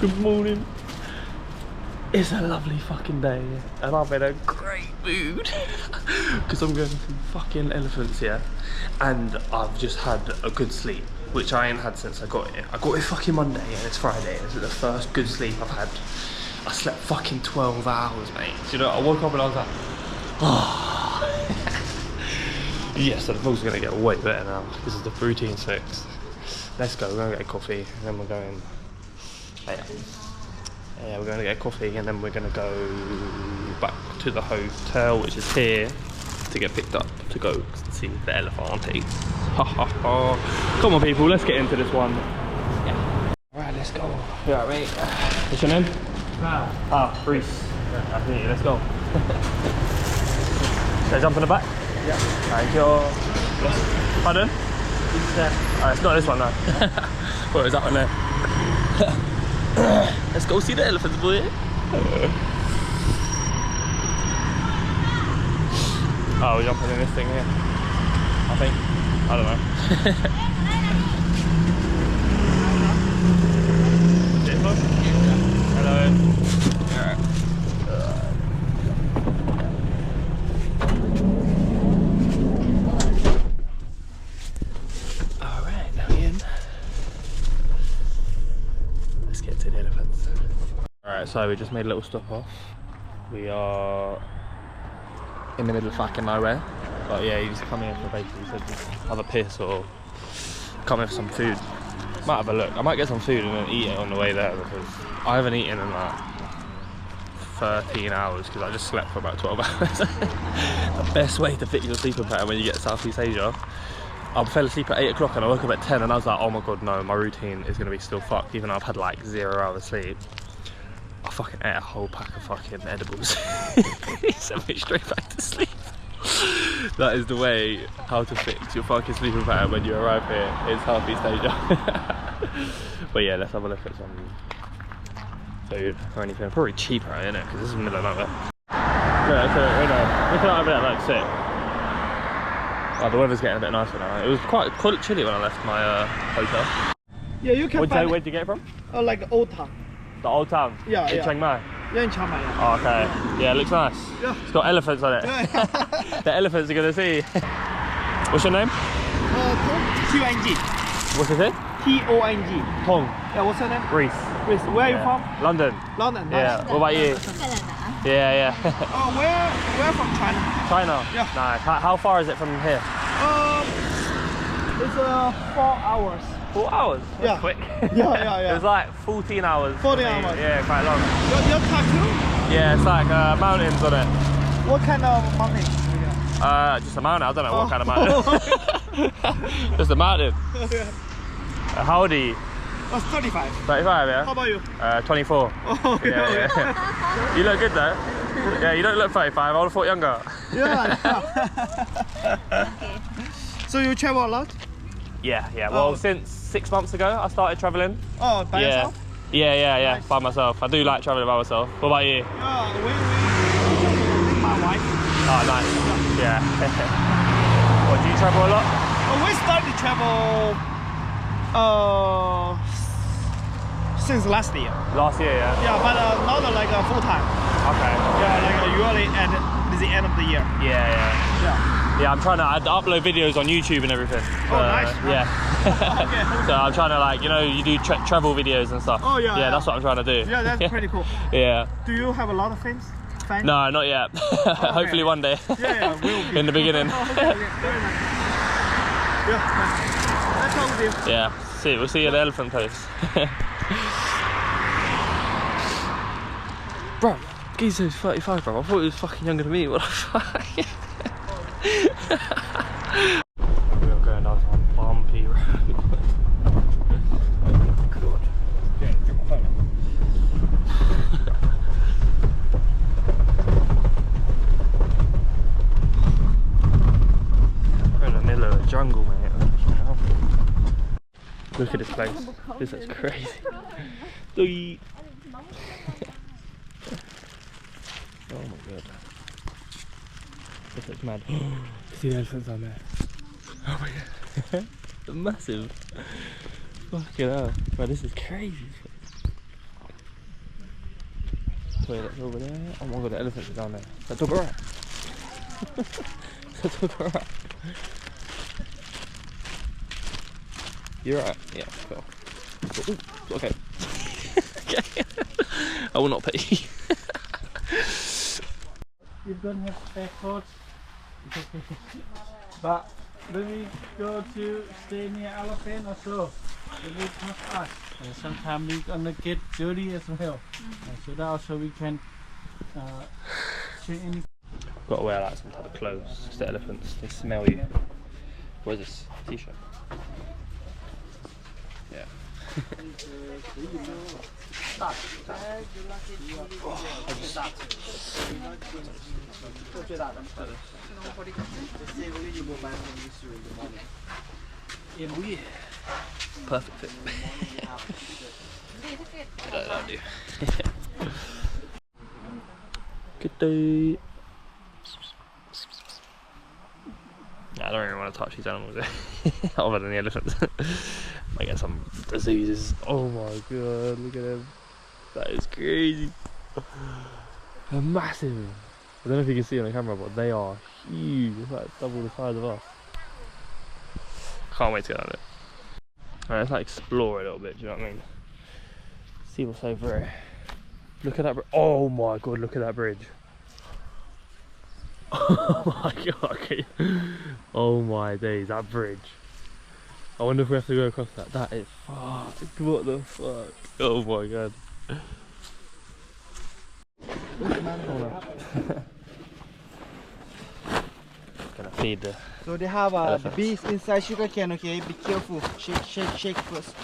Good morning. It's a lovely fucking day and I'm in a great mood because I'm going to see fucking elephants here, and I've just had a good sleep, which I ain't had since I got here. I got here fucking Monday and it's Friday. This is the first good sleep I've had. I slept fucking 12 hours, mate. Do you know, I woke up and I was like, oh. Yes, and the vlog's gonna get way better now. This is the routine 6. Let's go, we're gonna get a coffee and then we're going, yeah, we're going to get a coffee and then we're going to go back to the hotel, which is here, to get picked up to go see the elephant. Ha ha ha. Come on people, let's get into this one. Yeah. Alright, let's go. You alright mate? What's your name? Val. Ah, Reese. Yeah, I think let's go. Should I jump in the back? Yeah. Thank you. Yes. Pardon? It's not this one though. What is that one there? Let's go see the elephants, boy. Oh, we're jumping in this thing here. I think. I don't know. Hello. Alright, now we're in. Let's get to the elephants. Alright, so we just made a little stop off. We are in the middle of fucking nowhere. But yeah, you just come here for basically, he said just have a piss or come here for some food. Might have a look. I might get some food and then eat it on the way there because I haven't eaten in like 13 hours because I just slept for about 12 hours. The best way to fix your sleeping pattern when you get to Southeast Asia. I fell asleep at 8 o'clock and I woke up at 10 and I was like, oh my god, no, my routine is going to be still fucked even though I've had like 0 hours sleep. I fucking ate a whole pack of fucking edibles. It sent me straight back to sleep. That is the way how to fix your fucking sleeping pattern when you arrive here in Southeast Asia. But yeah, let's have a look at some food or anything. Probably cheaper, isn't it? Because this is the middle of nowhere. Yeah, so, you know, look at that over there, that's sick. Oh, the weather's getting a bit nicer now. It was quite chilly when I left my hotel. Yeah, you can find. Where'd you get it from? Like Old Town. The old town? Yeah, in Chiang Mai? Yeah, in Chiang Mai. Yeah. Oh, okay. Yeah, it looks nice. Yeah. It's got elephants on it. Yeah. The elephants are gonna see. What's your name? Tong. T-O-N-G. What's his name? T-O-N-G. Tong. Yeah, what's your name? Reese. Reese. Where are you from? London. London. Nice. Yeah. What about you? Yeah. Oh, where from China? China? Yeah. Nice. How far is it from here? It's 4 hours. 4 hours? That's yeah. quick. Yeah. It was like 14 hours. 14 hours. Yeah, quite long. Your tattoo? Yeah, it's like mountains on it. What kind of mountain? Just a mountain. I don't know what kind of mountain. Just a mountain. How old are you? 35. 35, yeah? How about you? 24. Oh, yeah. You look good though. Yeah, you don't look 35. I would have thought younger. Yeah. So you travel a lot? Yeah. Well, since 6 months ago, I started traveling. Oh, by yourself? Yeah, Nice. by myself. I do like traveling by myself. What about you? We with my wife. Oh, nice. Yeah. What, do you travel a lot? We started to travel since last year. Last year, yeah? Yeah, but not like full time. Okay. Yeah, like usually at the end of the year. Yeah, I'm trying to upload videos on YouTube and everything. Oh, nice. Yeah. Okay. So I'm trying to, like, you know, you do travel videos and stuff. Oh, yeah. Yeah, that's what I'm trying to do. Yeah, that's pretty cool. Yeah. Do you have a lot of fans? No, not yet. Hopefully one day. Yeah, will be. In the beginning. Okay, very nice. Yeah, nice talking with you. Yeah, we'll see you at the elephant place. Bro, Gizo's 35, bro. I thought he was fucking younger than me. What the fuck? We are going down some bumpy road. God. Yeah, get my phone. We're in the middle of the jungle, mate. Look at this place. This is crazy. Doggy. Oh my god. This looks mad. See the elephants on there. Oh my god. Massive. Fucking hell. Bro, this is crazy. Wait, that's over there. Oh my god, the elephants are down there. That dog alright? That dog alright? You're right. Yeah, cool. Ooh, okay. Okay. I will not pay you. You don't have spare clothes. It's okay. But when we go to stay near elephant or so, they will help us. And sometimes we gonna get dirty as well. So that also we can change any. Got to wear like some type of clothes because the elephants, they smell you. What is this? T-shirt? Yeah. Oh yeah. Perfect fit. That'll do. Good day. I don't really want to touch these animals other than the elephants. Might get some diseases. Oh my god, look at them. That is crazy. They're massive. I don't know if you can see on the camera, but they are huge. It's like double the size of us. Can't wait to get on it. Alright, let's like explore a little bit, do you know what I mean? See what's over here. Look at that bridge. Oh my god, look at that bridge. Oh my god, okay. Oh my days, that bridge. I wonder if we have to go across that. That is fucked. What the fuck? Oh my god. Gonna feed the. So they have elephants. the bees inside sugar cane, okay? Be careful. Shake, shake, shake first.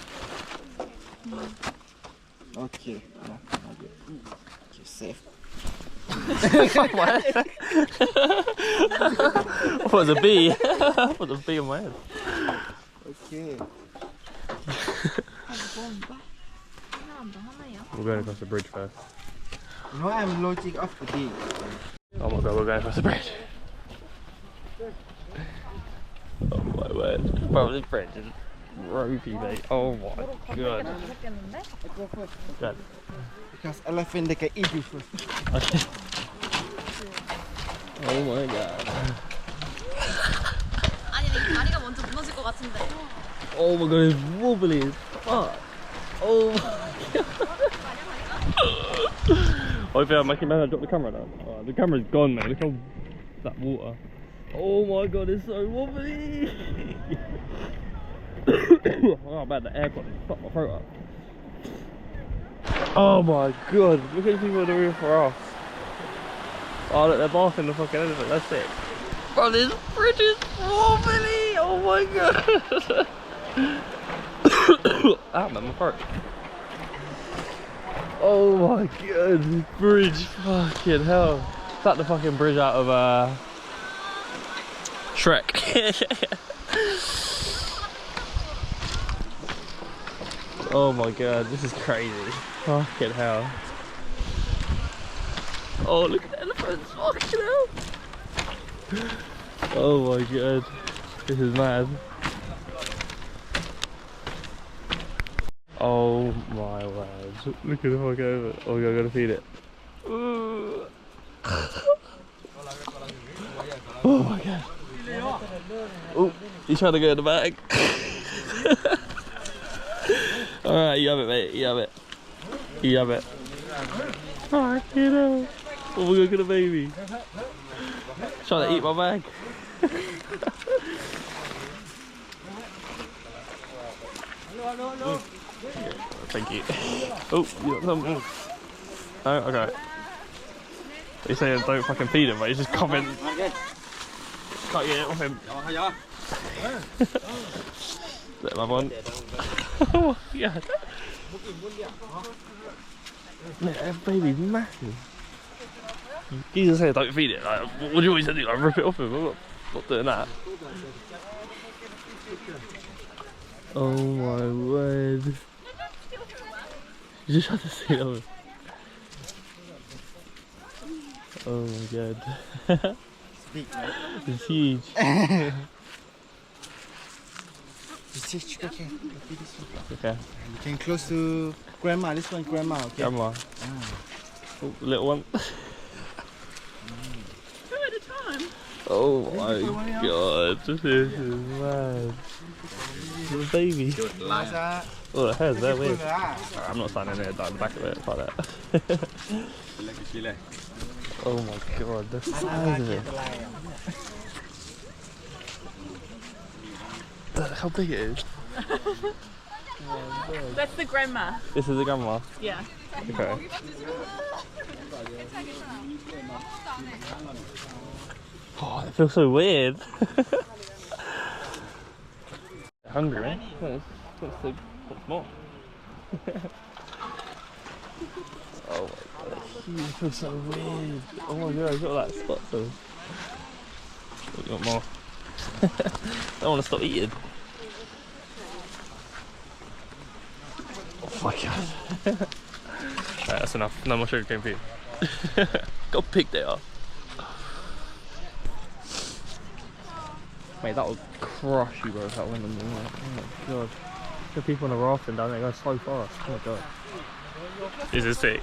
Okay. No, not good. Okay, safe. What? What, a bee? What, a bee on my head? Okay. We're going across the bridge first. You know I'm logic of the bee. Oh my god, we're going across the bridge. Oh my word. Bro, this bridge is ropey, mate. Oh my god. Go first. God. Because elephant they can eat you first. Okay. Oh my god. 아니 내 다리가 먼저 무너질 것 같은데. Oh my god, it's wobbly as fuck. Oh my god. Oh, if I'm making man, I drop the camera down. Oh, the camera's gone, mate. Look how that water. Oh my god, it's so wobbly. Oh man, the aircon fucked my throat up. Oh my god, look at the people on the roof for us. Oh look, they're bathing the fucking elephant, that's it. Bro, this bridge is wobbly! Oh my god! Ah man, my throat. Oh my god, this bridge, fucking hell. It's like the fucking bridge out of Shrek. Oh my god, this is crazy. Fucking hell. Oh, look at the elephants, fucking hell. Oh my god, this is mad. Oh my word. Look at the fuck over. Oh my god, I gotta feed it. Ooh. Oh my god. Oh, he's trying to go in the bag. Alright, you have it, mate. You have it. You have it. Fuck, you know. Oh my god, look at the baby. Trying to eat my bag. Thank you. Oh, you got some. Oh, okay. He's saying don't fucking feed him, but he's just coming. Can't get it off him. Let him have one. Oh my god. Look, that baby's massive. He's just saying don't feed it. Like, what do you want me to do? Like, rip it off him? I'm not doing that. Oh my word. You just have to see it. Oh my god. It's huge. Okay. You can close to grandma. This one, grandma. Okay. Grandma. Oh, little one. Two at a time. Oh my god, this is mad. The baby. Oh, the hair's there weird. I'm not standing there down the back of it, fuck that. Oh my god, the size of it. Look how big it is. That's the grandma. This is the grandma? Yeah. Okay. Oh, it feels so weird. Hungry, man. What's more? Oh my god, it feels so weird. Oh my god, I've got that spot though. We got more. I don't want to stop eating. Oh my god. Right, that's enough. No more sugar cane for you. Go pig they are. Mate, that would crush you, bro, if that went on the right. Oh my god. The people on the rafting down there go so fast. Oh my god. This is sick.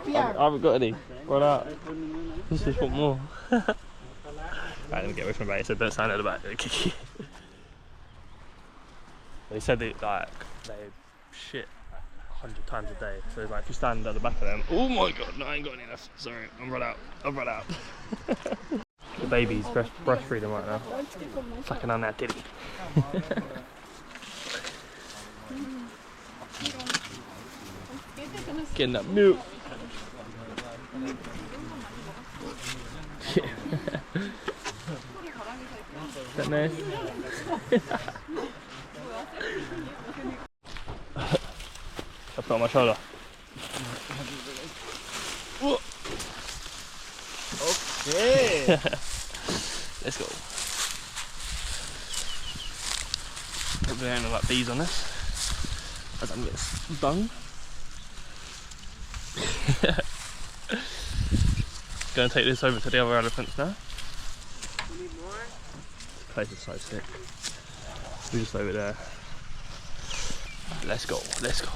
I haven't got any. Run out. This is want more. Right, let me get away from the back. He said don't stand at the back. They said they shit 100 times a day. So it's like if you stand at the back of them, oh my god, no, I ain't got any left. Sorry, I'm run out. I've run out. The baby's breastfeeding right now. Sucking on that titty. Getting that milk. Is that nice? I put on my shoulder. Okay. Let's go. Hopefully there ain't no like bees on this as I'm getting stung. Gonna take this over to the other elephants now. Need more? This place is so sick. We're just over there. Let's go, let's go.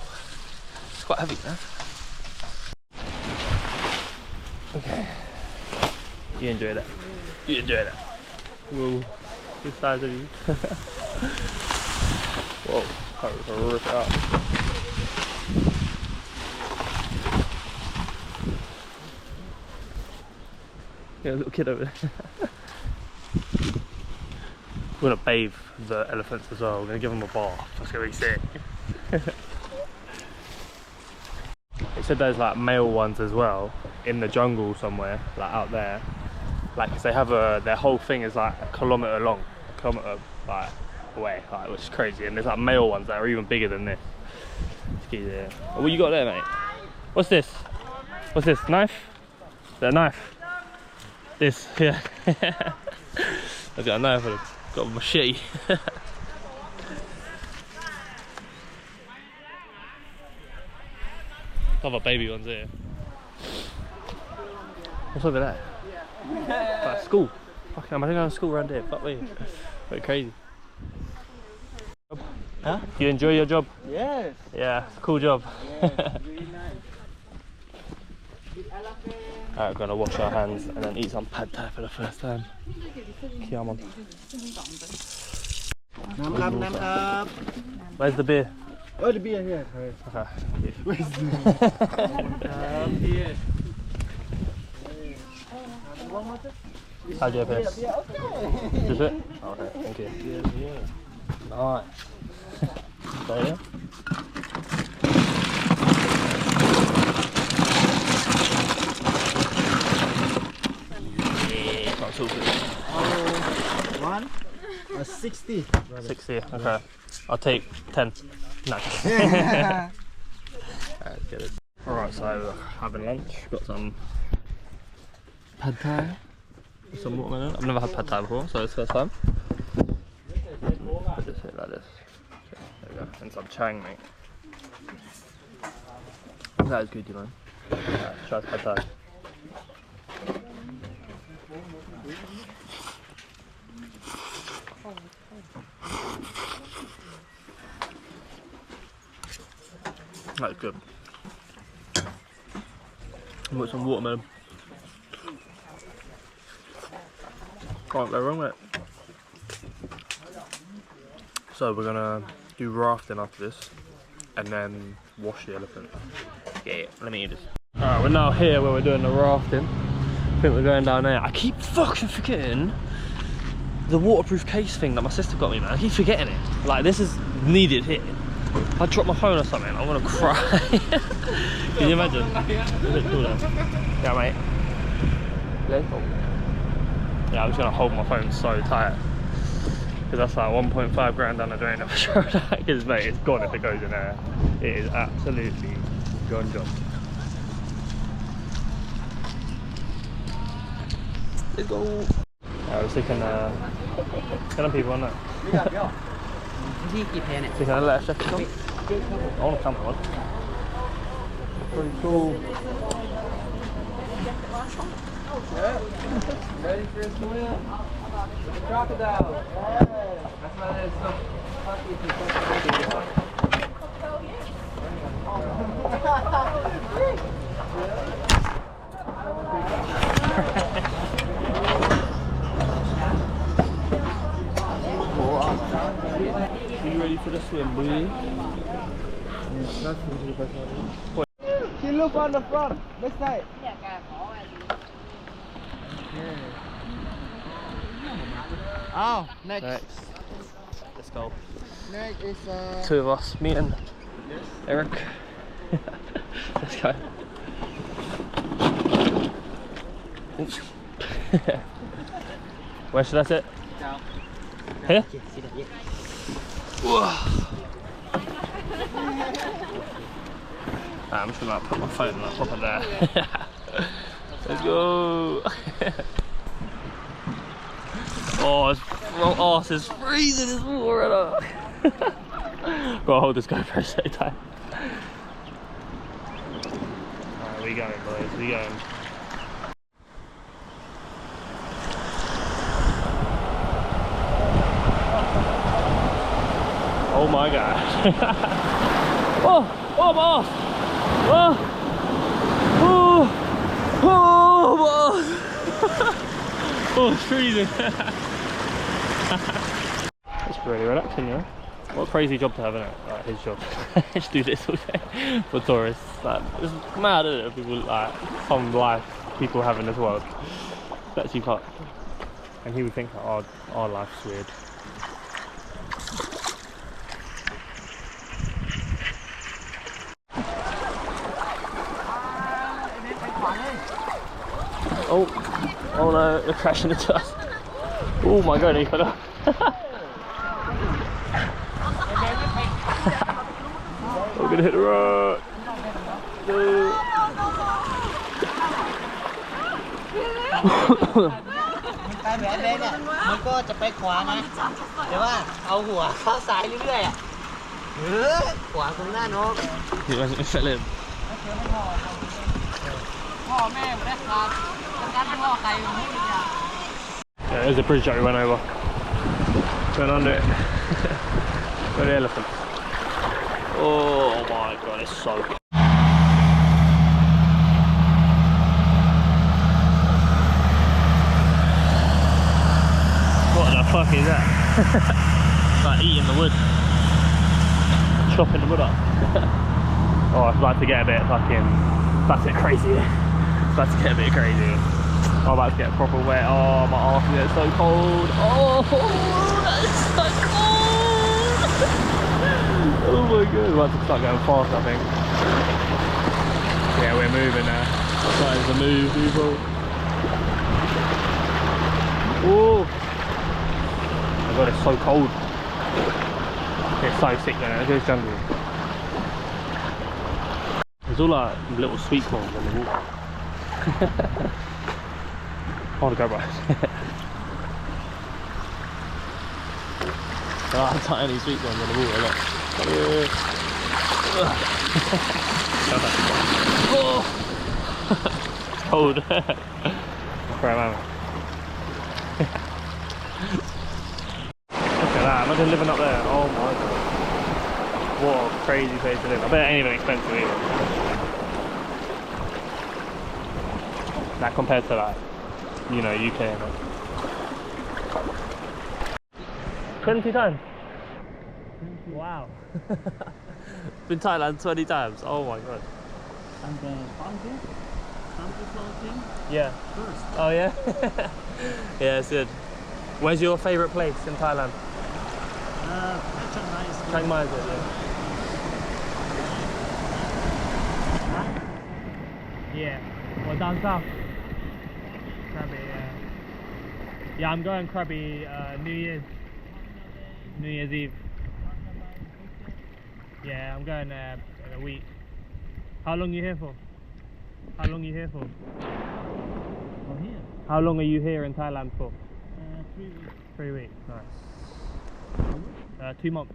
It's quite heavy now. Okay. You enjoy that. You enjoy that. Whoa. Good size of you. Whoa. Can't rip it out. Yeah, a little kid over there. We're gonna bathe the elephants as well. We're gonna give them a bath. That's gonna be sick. They said there's like male ones as well in the jungle somewhere, like out there. Like, 'cause they have their whole thing is like a kilometre long, like away, like, which is crazy. And there's like male ones that are even bigger than this. Yeah. Oh, what you got there, mate? What's this? What's this? Knife? Is that a knife? This, yeah. I've got a knife, I've got a machete. Other baby ones here. What's over there? Like school. Fucking, I'm going to school around here. Fuck me. Bit crazy. Huh? You enjoy your job? Yes. Yeah, cool job. Yes, very nice. Alright, we're gonna wash our hands and then eat some pad thai for the first time. Come on. Nam up. Where's the beer? Oh, the beer here. Okay. Where's the beer? Here. How'd you piss? Okay. Is it? Okay, thank you. Yeah. Nice. So yeah. Not too good. 60. 60, okay. I'll take 10. No. Alright, let's get it. Alright, so having lunch. Got some pad thai. Some watermelon. I've never had pad thai before, so it's the first time. Put this here like this. There we go. And some Chang, mate. That is good, you know. Alright, try pad thai. That's good. I've got some watermelon. Can't go wrong with it. So we're gonna do rafting after this and then wash the elephant. Yeah, let me eat this. Alright, we're now here where we're doing the rafting. I think we're going down there. I keep fucking forgetting the waterproof case thing that my sister got me, man. I keep forgetting it. Like, this is needed here. If I drop my phone or something, I'm gonna cry. Can you imagine? A bit cool though. Yeah, mate. Yeah, I'm just gonna hold my phone so tight. Because that's like 1.5 grand down the drain if I show that. Because mate, it's gone if it goes in there. It is absolutely gone. Let's go. I was thinking, can people on that? So can I let us check it on? I want to come on. Pretty cool. Ready for a swim? Crocodile. That's why there's so fucking Are you ready for the swim, boy? Can you look on the front? This side. Oh, next. Let's go. Next is Two of us, me and Eric. Let's go. Oops. Where should I sit? Here? I'm just gonna put my phone and I'll pop it there. Let's go. Oh, my arse is freezing, it's water right up. Gotta hold this GoPro so tight. Alright, we going, boys, we going. Oh my gosh. Oh, my arse. Oh, my arse. Oh, it's freezing. It's really relaxing, you know? What a crazy job to have, isn't it? Like his job. Just do this all day for tourists. Like, it's mad, isn't it? People like some life people have in this world. It's actually quite. And he would think that our life's weird. Oh no, they're crashing into us. Oh my god, he got up. We're gonna hit the rock. No. ไปแบบเบนเนี่ยมันก็จะไปขวานะแต่ว่าเอาหัวเข้าซ้ายเรื่อยๆอ่ะขวาตรงหน้าน้อง He wasn't feeling. พ่อแม่ไม่ได้ขาดการพ่อใครไม่รู้จัก Yeah, there's a bridge that we went over. Went under it. Got the elephant. Oh my god, it's so good. What the fuck is that? It's like eating the wood. Chopping the wood up. Oh, it's about to get a bit fucking. It's about to get crazy. It's about to get a bit crazy. I'm about to get proper wet. Oh, my arse is so cold. Oh, that is so cold. Oh my god. We're about to start going fast, I think. Yeah, we're moving now. Starting to move, people. Oh my god, it's so cold. It's so sick there. It goes jungle. There's all like little sweet corns in the water. I want to go by. Oh, tiny sweet ones in the water, look. Oh. It's cold. Crap, man. Look at that, imagine living up there. Oh my god. What a crazy place to live. I bet it ain't even expensive either. Like compared to like, you know, UK and that. 20 times? Wow. Been Thailand 20 times. Oh my god. And the fountain floating Yeah. first. Oh yeah? Yeah, it's good. Where's your favourite place in Thailand? Chiang Mai is good. Chiang Mai is it, yeah. Yeah. Well, down south. Krabi, yeah, I'm going Krabi New Year's Eve. Yeah, I'm going there in a week. How long are you here for? How long are you here for? From here, How long are you here in Thailand for? 3 weeks. 3 weeks, nice. 2 months.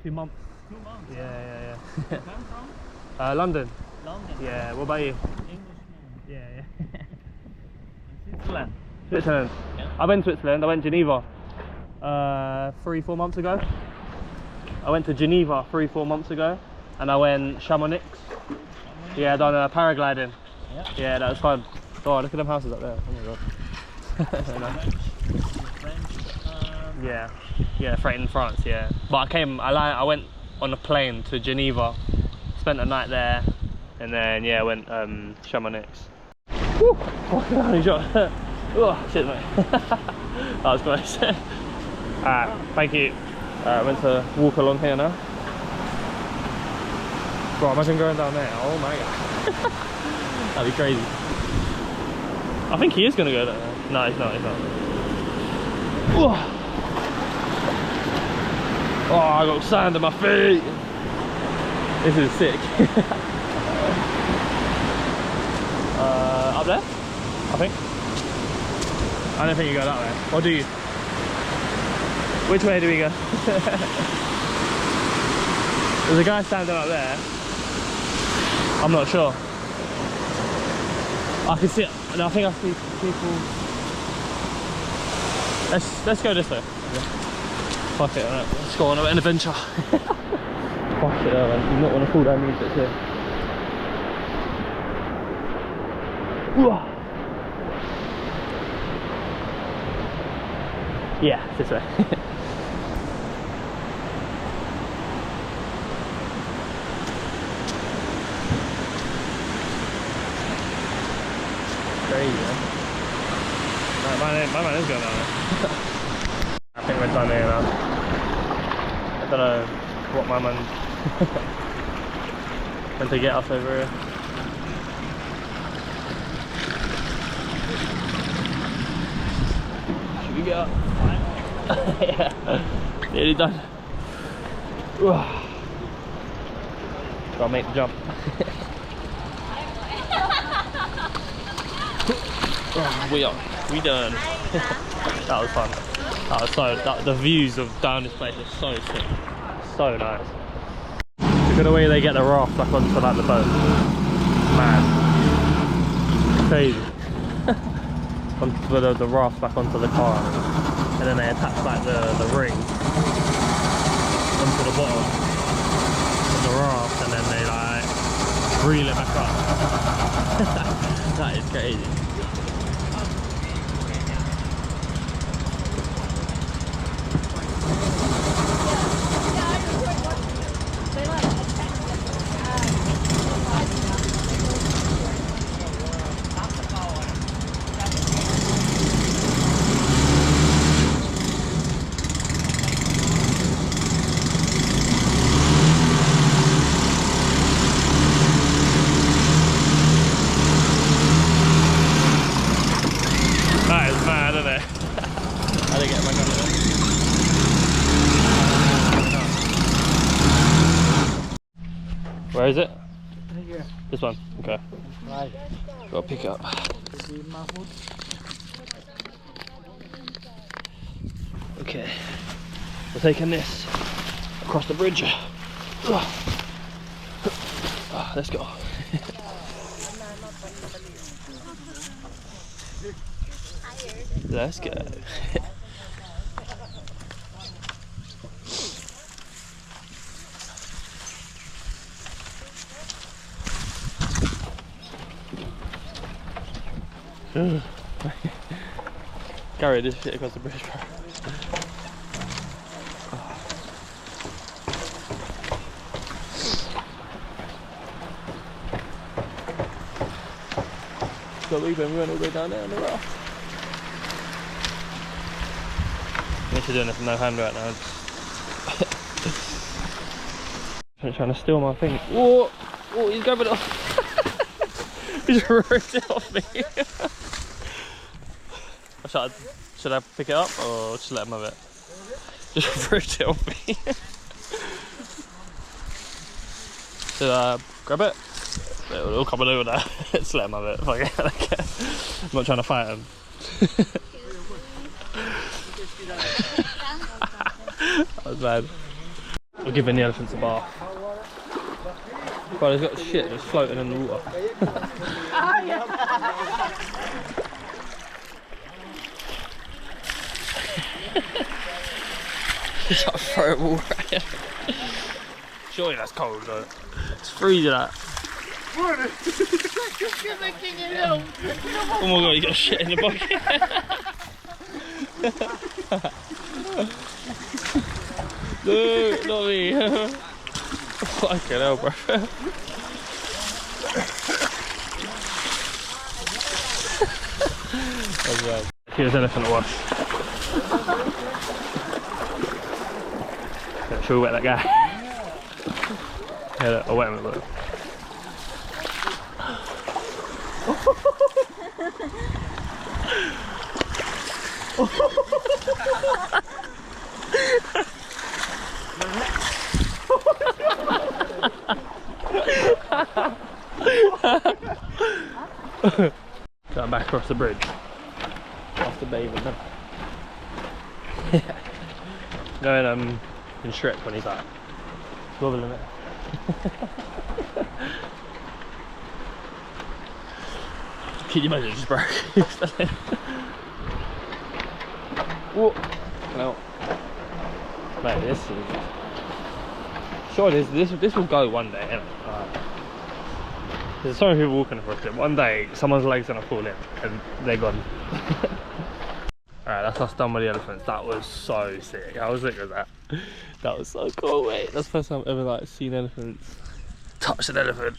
2 months. 2 months. Yeah. You come from London. London. Yeah, what about you? Englishman. Yeah. Switzerland. Switzerland. Yeah. I've been to Switzerland. I went to Geneva 3-4 months ago. I went to Geneva 3-4 months ago, and I went Chamonix. Yeah, I done paragliding. Yeah. Yeah, that was fun. Oh, look at them houses up there. Oh my god. French. Yeah, in France. Yeah, but I went on a plane to Geneva, spent a night there, and then yeah, went Chamonix. Woo! Fucking hell, you shot. Oh shit, mate. That was nice. Alright, thank you. I went to walk along here now. Bro, imagine going down there. Oh my god. That'd be crazy. I think he is gonna go down there. No, he's not. Oh, I got sand in my feet. This is sick. Up there? I think. I don't think you go that way. Or do you? Which way do we go? There's a guy standing up there. I'm not sure. I can see it. No, I think I see people. Let's go this way. Yeah. Fuck it, right. Let's go on an adventure. Fuck it, man. You not want to fall down these bits here. Yeah, this way. Crazy, man. My man is going down there. I think we're done here now. I don't know what my man meant to get us over here. Should we get up? Yeah, nearly done. Gotta make the jump. We done. That was fun. That was the views of down this place are so sick, so nice. Look at the way they get the raft back onto like the boat. Man, crazy. Onto the raft back onto the car, and then they attach like the ring onto the bottom of the raft, and then they like reel it back up. That is crazy. That is mad, isn't it? How do I get back on it? Where is it? Here. This one? Okay. Right. Gotta pick it up. Okay. We're taking this across the bridge. Let's go. Let's go. Carry this shit across the bridge, bro. So we went all the way down there on the raft. Literally doing this with no hand right now. I'm trying to steal my thing. Whoa! Oh, he's grabbing it off. He's ripped it off me. Should I pick it up or just let him have it? Just ripped it off me. Should I grab it? It'll come over there. Just let him have it. Fuck it. I'm not trying to fight him. That was bad. We're giving the elephants a bath. But he's got shit just floating in the water. He's like throw water at him. Surely that's cold though. It's freezing that. Oh my god, you got shit in the bucket. No, not me. Fucking hell, bro. That's bad. Here's elephant wash. Should we wet that guy? Yeah, look, I'll wet him a little. Going back across the bridge after bathing them. Knowing in Shrek when he's like wobbling it. Can you imagine it just broke? Whoa. No. Mate, this is sure this will go one day, innit? There's so many people walking across it. One day someone's leg's gonna fall in and they're gone. Alright, that's us done with the elephants. That was so sick. How sick was that? That was so cool, mate. That's the first time I've ever like seen elephants. Touched an elephant.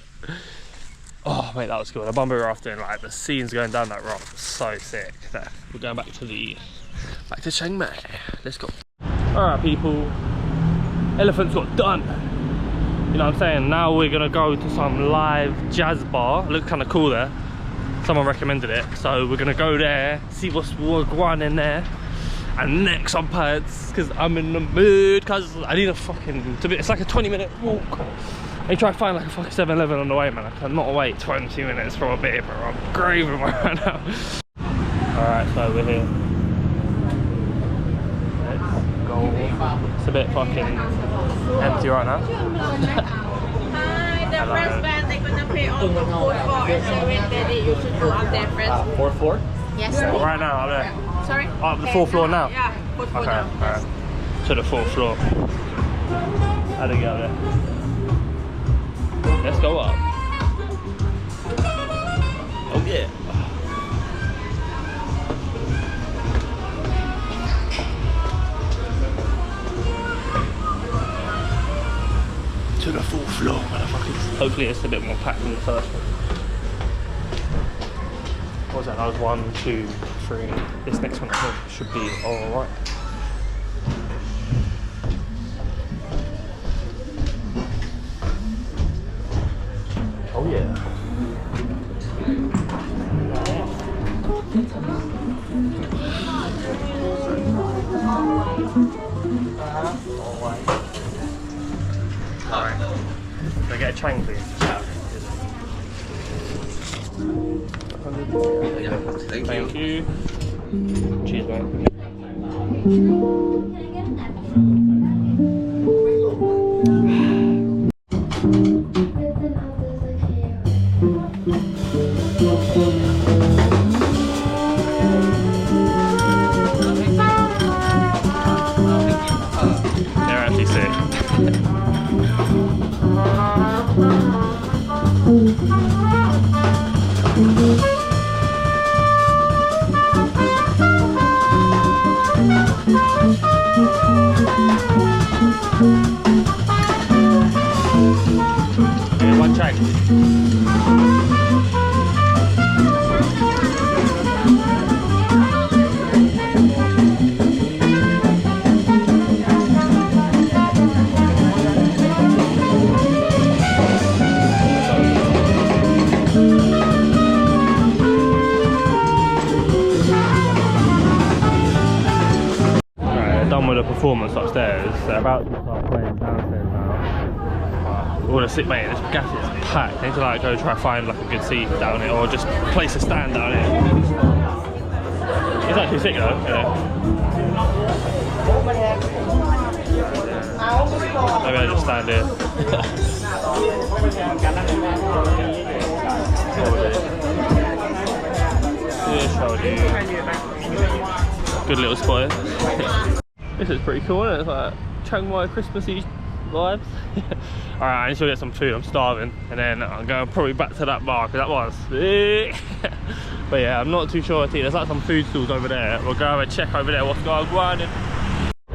Oh mate, that was cool. The bamboo rafting, like the scenes going down that raft was so sick. There, we're going back to Chiang Mai. Let's go. Alright people, elephants got done. You know what I'm saying? Now we're gonna go to some live jazz bar. It looks kind of cool there. Someone recommended it, so we're gonna go there, see what's going on in there, and neck some pads, because I'm in the mood, because I need a fucking, it's like a 20-minute walk. I try to find like a fucking 7-Eleven on the way, man. I cannot wait 20 minutes for a beer, bro. I'm craving one right now. Alright, so we're here. Let's go. It's a bit fucking empty right now. The first band they're gonna play on the 4th floor and 7th that you should go up there first. 4th floor? Yes. Well, right now, up there. Sorry? Up the 4th floor now? Yeah, 4th floor Okay, now. alright. To the 4th floor. How do we get up there? Let's go up. Oh yeah. To the 4th floor, motherfuckers. Hopefully it's a bit more packed than the first one. What was that? That was 1, 2, 3. This next one I think should be alright. Oh yeah. Alright. Can I get a Chang please? Thank you. Cheers, mate. They're actually sick. Chang. Done with the performance upstairs. They're about to start playing downstairs now. All the sick mate, this gas is packed. I need to like go try find like a good seat down here or just place a stand down here. It's actually sick though, yeah. Maybe I just stand here. Good little spot. This is pretty cool, isn't it? It's like Chang Christmassy vibes. Alright, I need to get some food, I'm starving. And then I'm going probably back to that bar, because that was sick. But yeah, I'm not too sure. There's like some food stalls over there. We'll go have a check over there what's going on.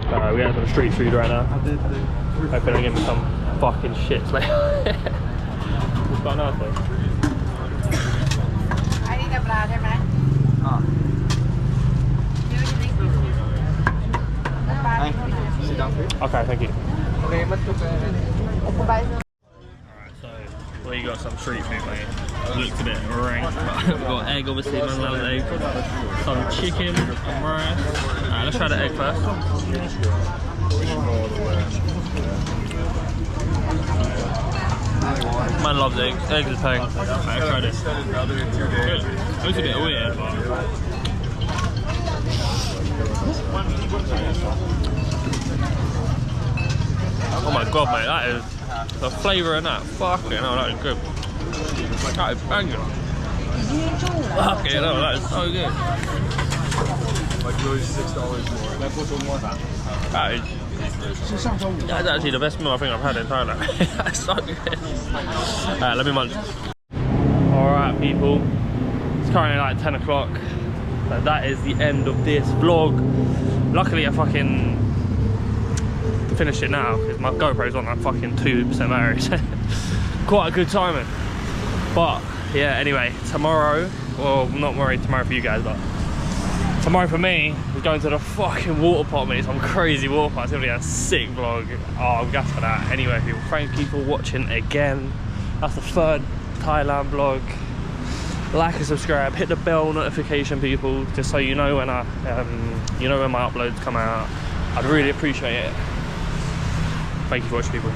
Alright, we're getting some street food right now. Hoping they give me some fucking shits, mate. It's quite nice though. Okay, thank you. Alright, so we got some street food, mate. Looks a bit rank. We've got egg, obviously, man, love egg. Some chicken and rice. Alright, let's try the egg first. Man loves eggs. Eggs is paying. Alright, try this. Good. It looks a bit weird, but. Oh my god, mate, that is the flavour in that. Fucking hell, that is good. That is banging. Fucking hell, that is so good. Like really $6 more. That's actually the best meal I think I've had in Thailand. That's so good. Alright, let me munch. Alright, people. It's currently like 10 o'clock. So that is the end of this vlog. Luckily, I fucking finish it now because my GoPro's on like fucking 2% battery. Quite a good timing. But yeah, anyway, tomorrow, well, not worried tomorrow for you guys, but tomorrow for me, we're going to the fucking water park, mate. Some crazy water park. It's gonna be a sick vlog. Oh, I'm gassed for that. Anyway, people, thank you for watching again. That's the third Thailand vlog. Like and subscribe, hit the bell notification, people, just so you know when when my uploads come out. I'd really appreciate it. Thank you for watching, people.